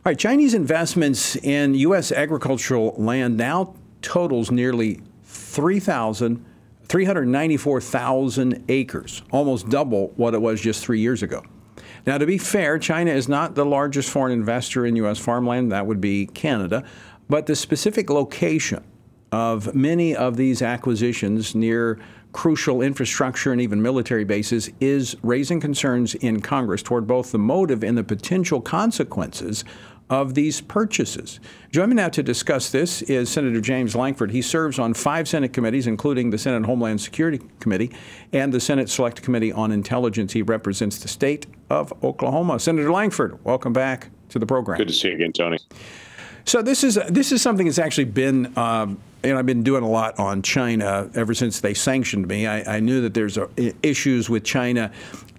All right, Chinese investments in U.S. agricultural land now totals nearly 394,000 acres, almost double what it was just 3 years ago. Now, to be fair, China is not the largest foreign investor in U.S. farmland. That would be Canada. But the specific location of many of these acquisitions near crucial infrastructure and even military bases is raising concerns in Congress toward both the motive and the potential consequences of these purchases. Joining me now to discuss this is Senator James Lankford. He serves on 5 Senate committees, including the Senate Homeland Security Committee and the Senate Select Committee on Intelligence. He represents the state of Oklahoma. Senator Lankford, welcome back to the program. Good to see you again, Tony. So this is something that's actually been, I've been doing a lot on China ever since they sanctioned me. I knew that there's issues with China,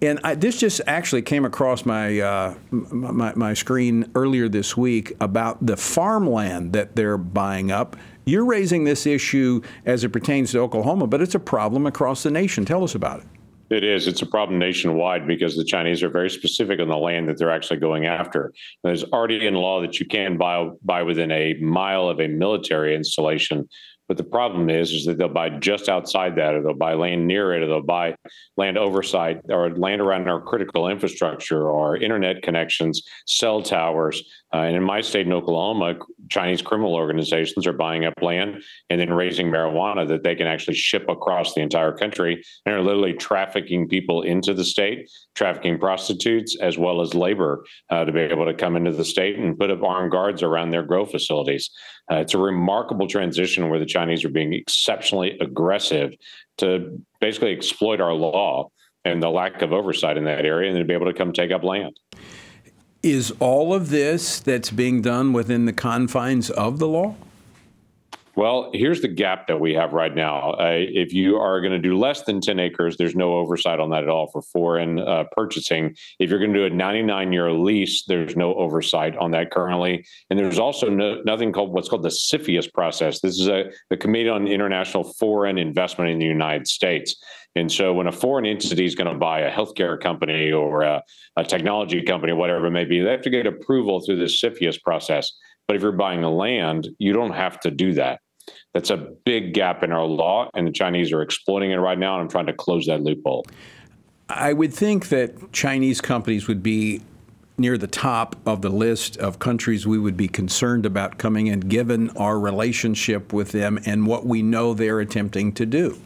and this just actually came across my my screen earlier this week about the farmland that they're buying up. You're raising this issue as it pertains to Oklahoma, but it's a problem across the nation. Tell us about it. It is. It's a problem nationwide because the Chinese are very specific on the land that they're actually going after. There's already in law that you can buy within a mile of a military installation. But the problem is that they'll buy just outside that, or they'll buy land near it, or they'll buy land oversight, or land around our critical infrastructure, or internet connections, cell towers. And in my state in Oklahoma, Chinese criminal organizations are buying up land and then raising marijuana that they can actually ship across the entire country, and are literally trafficking people into the state, trafficking prostitutes as well as labor to be able to come into the state and put up armed guards around their grow facilities. It's a remarkable transition where the Chinese are being exceptionally aggressive to basically exploit our law and the lack of oversight in that area, and then be able to come take up land. Is all of this that's being done within the confines of the law? Well, here's the gap that we have right now. If you are going to do less than 10 acres, there's no oversight on that at all for foreign purchasing. If you're going to do a 99-year lease, there's no oversight on that currently. And there's also nothing called what's called the CFIUS process. This is the Committee on International Foreign Investment in the United States. And so when a foreign entity is going to buy a healthcare company or a technology company, whatever it may be, they have to get approval through this CFIUS process. But if you're buying a land, you don't have to do that. That's a big gap in our law, and the Chinese are exploiting it right now, and I'm trying to close that loophole. I would think that Chinese companies would be near the top of the list of countries we would be concerned about coming in, given our relationship with them and what we know they're attempting to do.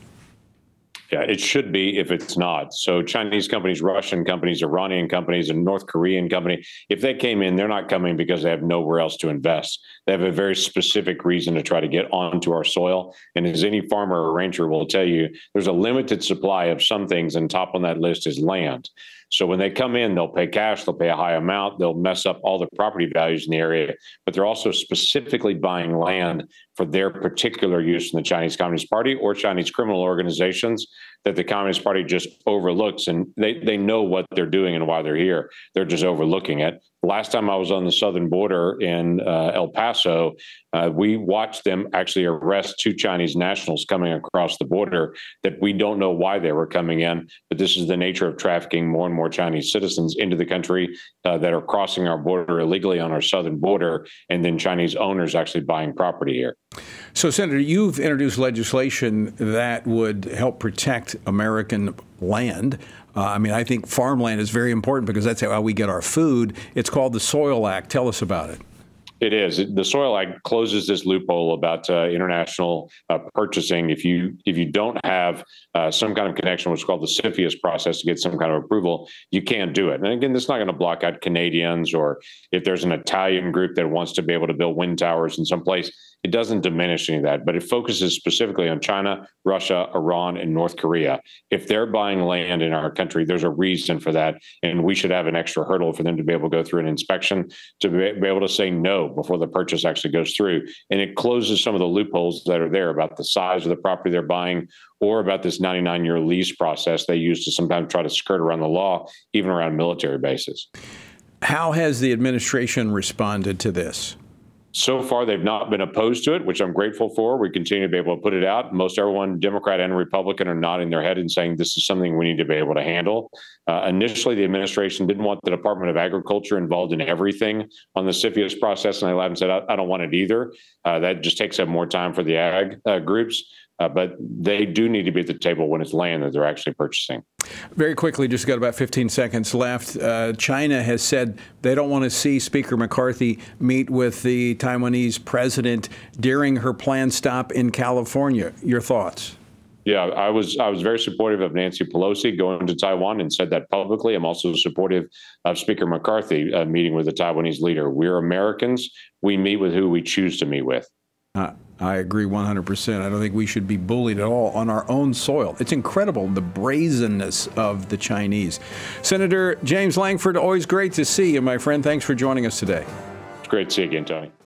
Yeah, it should be if it's not. So Chinese companies, Russian companies, Iranian companies, and North Korean company, if they came in, they're not coming because they have nowhere else to invest. They have a very specific reason to try to get onto our soil. And as any farmer or rancher will tell you, there's a limited supply of some things, and top on that list is land. So when they come in, they'll pay cash, they'll pay a high amount, they'll mess up all the property values in the area, but they're also specifically buying land for their particular use in the Chinese Communist Party or Chinese criminal organizations that the Communist Party just overlooks. And they know what they're doing and why they're here. They're just overlooking it. Last time I was on the southern border in El Paso, we watched them actually arrest 2 Chinese nationals coming across the border that we don't know why they were coming in. But this is the nature of trafficking more and more Chinese citizens into the country that are crossing our border illegally on our southern border, and then Chinese owners actually buying property here. So, Senator, you've introduced legislation that would help protect American land. I think farmland is very important because that's how we get our food. It's called the Soil Act. Tell us about it. It is. The Soil Act closes this loophole about international purchasing. If you don't have some kind of connection, what's called the CFIUS process, to get some kind of approval, you can't do it. And again, this is not going to block out Canadians, or if there's an Italian group that wants to be able to build wind towers in some place. It doesn't diminish any of that, but it focuses specifically on China, Russia, Iran, and North Korea. If they're buying land in our country, there's a reason for that, and we should have an extra hurdle for them to be able to go through an inspection, to be able to say no before the purchase actually goes through. And it closes some of the loopholes that are there about the size of the property they're buying, or about this 99-year lease process they use to sometimes try to skirt around the law, even around military bases. How has the administration responded to this? So far, they've not been opposed to it, which I'm grateful for. We continue to be able to put it out. Most everyone, Democrat and Republican, are nodding their head and saying this is something we need to be able to handle. Initially, the administration didn't want the Department of Agriculture involved in everything on the CFIUS process, and I laughed and said, I don't want it either. That just takes up more time for the ag groups. But they do need to be at the table when it's land that they're actually purchasing. Very quickly, just got about 15 seconds left. China has said they don't want to see Speaker McCarthy meet with the Taiwanese president during her planned stop in California. Your thoughts? Yeah, I was very supportive of Nancy Pelosi going to Taiwan and said that publicly. I'm also supportive of Speaker McCarthy meeting with the Taiwanese leader. We're Americans. We meet with who we choose to meet with. I agree 100%. I don't think we should be bullied at all on our own soil. It's incredible, the brazenness of the Chinese. Senator James Lankford, always great to see you, my friend. Thanks for joining us today. It's great to see you again, Tony.